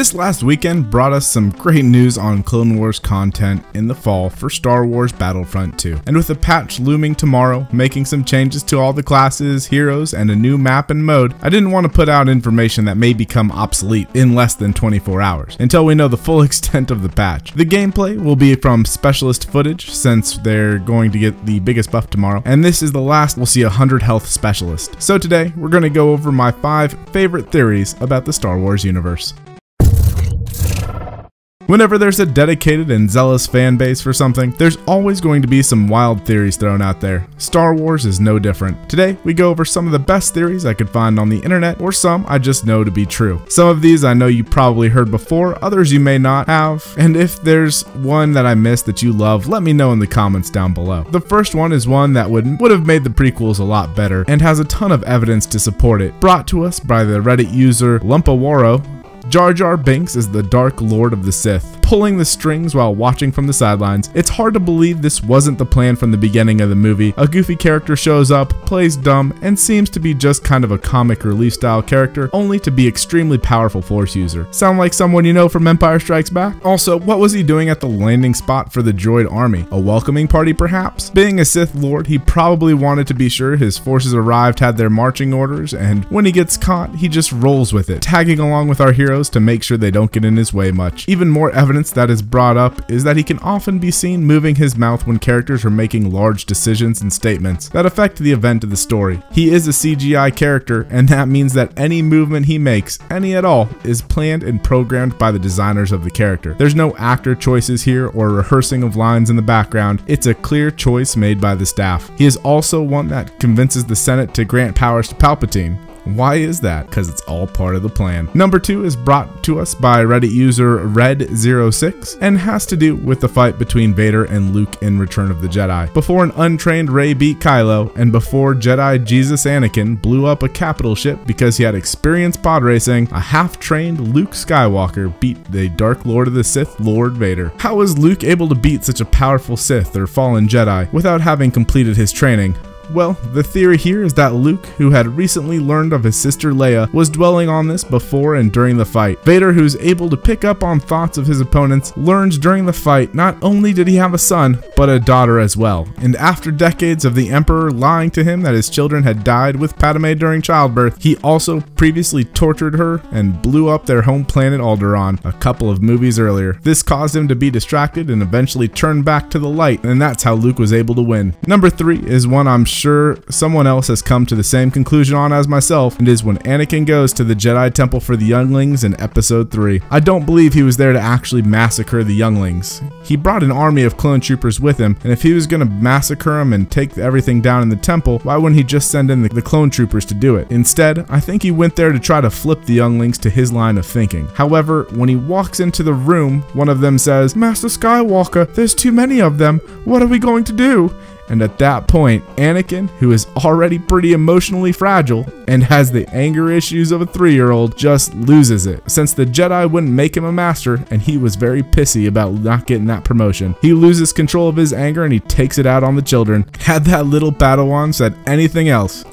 This last weekend brought us some great news on Clone Wars content in the fall for Star Wars Battlefront 2. And with a patch looming tomorrow, making some changes to all the classes, heroes, and a new map and mode, I didn't want to put out information that may become obsolete in less than 24 hours, until we know the full extent of the patch. The gameplay will be from specialist footage, since they're going to get the biggest buff tomorrow, and this is the last we'll see 100 health specialist. So today, we're going to go over my 5 favorite theories about the Star Wars universe. Whenever there's a dedicated and zealous fan base for something, there's always going to be some wild theories thrown out there. Star Wars is no different. Today, we go over some of the best theories I could find on the internet, or some I just know to be true. Some of these I know you probably heard before, others you may not have, and if there's one that I missed that you love, let me know in the comments down below. The first one is one that would have made the prequels a lot better, and has a ton of evidence to support it. Brought to us by the Reddit user Lumpawaro, Jar Jar Binks is the Dark Lord of the Sith, pulling the strings while watching from the sidelines. It's hard to believe this wasn't the plan from the beginning of the movie. A goofy character shows up, plays dumb, and seems to be just kind of a comic relief style character, only to be extremely powerful Force user. Sound like someone you know from Empire Strikes Back? Also, what was he doing at the landing spot for the droid army? A welcoming party perhaps? Being a Sith Lord, he probably wanted to be sure his forces arrived had their marching orders, and when he gets caught, he just rolls with it, tagging along with our heroes to make sure they don't get in his way much. Even more evidence that is brought up is that he can often be seen moving his mouth when characters are making large decisions and statements that affect the event of the story. He is a CGI character, and that means that any movement he makes, any at all, is planned and programmed by the designers of the character. There's no actor choices here or rehearsing of lines in the background. It's a clear choice made by the staff. He is also one that convinces the Senate to grant powers to Palpatine. Why is that? Because it's all part of the plan. Number 2 is brought to us by Reddit user Red06 and has to do with the fight between Vader and Luke in Return of the Jedi. Before an untrained Rey beat Kylo, and before Jedi Jesus Anakin blew up a capital ship because he had experienced pod racing, a half-trained Luke Skywalker beat the Dark Lord of the Sith, Lord Vader. How was Luke able to beat such a powerful Sith or fallen Jedi without having completed his training? Well, the theory here is that Luke, who had recently learned of his sister Leia, was dwelling on this before and during the fight. Vader, who's able to pick up on thoughts of his opponents, learns during the fight not only did he have a son, but a daughter as well. And after decades of the Emperor lying to him that his children had died with Padme during childbirth, he also previously tortured her and blew up their home planet Alderaan a couple of movies earlier. This caused him to be distracted and eventually turn back to the light, and that's how Luke was able to win. Number 3 is one I'm sure someone else has come to the same conclusion on as myself, and is when Anakin goes to the Jedi Temple for the younglings in episode 3. I don't believe he was there to actually massacre the younglings. He brought an army of clone troopers with him, and if he was gonna massacre them and take everything down in the temple, why wouldn't he just send in the clone troopers to do it? Instead, I think he went there to try to flip the younglings to his line of thinking. However, when he walks into the room, one of them says, "Master Skywalker, there's too many of them. What are we going to do?" And at that point, Anakin, who is already pretty emotionally fragile and has the anger issues of a 3-year-old, just loses it. Since the Jedi wouldn't make him a master, and he was very pissy about not getting that promotion, he loses control of his anger and he takes it out on the children. Had that little Padawan said anything else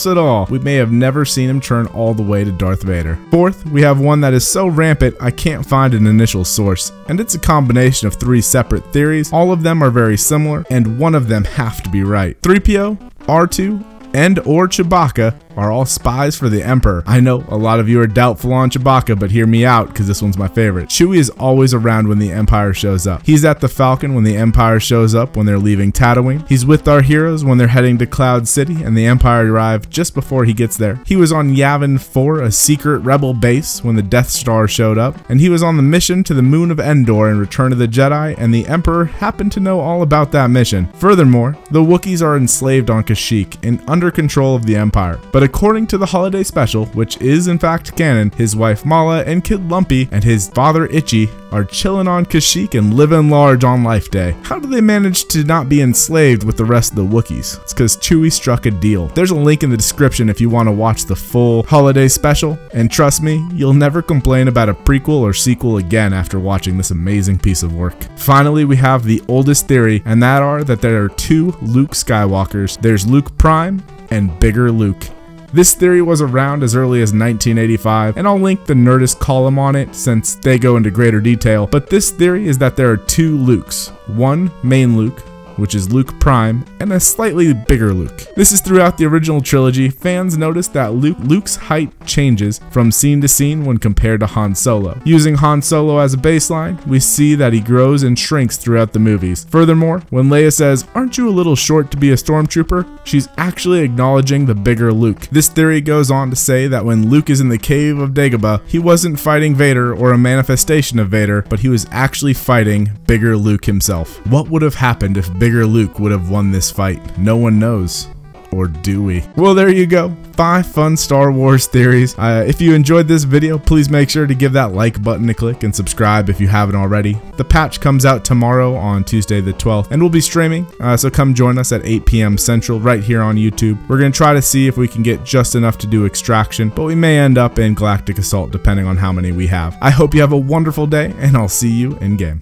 at all, we may have never seen him turn all the way to Darth Vader. Fourth, we have one that is so rampant I can't find an initial source, and it's a combination of 3 separate theories. All of them are very similar, and one of them have to be right. 3PO, R2, and/or Chewbacca are all spies for the Emperor. I know a lot of you are doubtful on Chewbacca, but hear me out because this one's my favorite. Chewie is always around when the Empire shows up. He's at the Falcon when the Empire shows up when they're leaving Tatooine. He's with our heroes when they're heading to Cloud City and the Empire arrive just before he gets there. He was on Yavin 4, a secret rebel base, when the Death Star showed up, and he was on the mission to the moon of Endor in Return of the Jedi, and the Emperor happened to know all about that mission. Furthermore, the Wookiees are enslaved on Kashyyyk and under control of the Empire. But according to the holiday special, which is in fact canon, his wife Mala and kid Lumpy and his father Itchy are chilling on Kashyyyk and living large on Life Day. How do they manage to not be enslaved with the rest of the Wookiees? It's because Chewie struck a deal. There's a link in the description if you want to watch the full holiday special, and trust me, you'll never complain about a prequel or sequel again after watching this amazing piece of work. Finally, we have the oldest theory, and that there are 2 Luke Skywalkers. There's Luke Prime and Bigger Luke. This theory was around as early as 1985, and I'll link the Nerdist column on it since they go into greater detail, but this theory is that there are two Lukes. One main Luke, which is Luke Prime, and a slightly bigger Luke. This is throughout the original trilogy. Fans noticed that Luke's height changes from scene to scene when compared to Han Solo. Using Han Solo as a baseline, we see that he grows and shrinks throughout the movies. Furthermore, when Leia says, "Aren't you a little short to be a stormtrooper?" she's actually acknowledging the bigger Luke. This theory goes on to say that when Luke is in the cave of Dagobah, he wasn't fighting Vader or a manifestation of Vader, but he was actually fighting bigger Luke himself. What would have happened if bigger Luke would have won this fight? No one knows. Or do we? Well, there you go. 5 fun Star Wars theories. If you enjoyed this video, please make sure to give that like button a click and subscribe if you haven't already. The patch comes out tomorrow on Tuesday the 12th, and we'll be streaming, so come join us at 8 p.m. Central right here on YouTube. We're going to try to see if we can get just enough to do Extraction, but we may end up in Galactic Assault depending on how many we have. I hope you have a wonderful day, and I'll see you in game.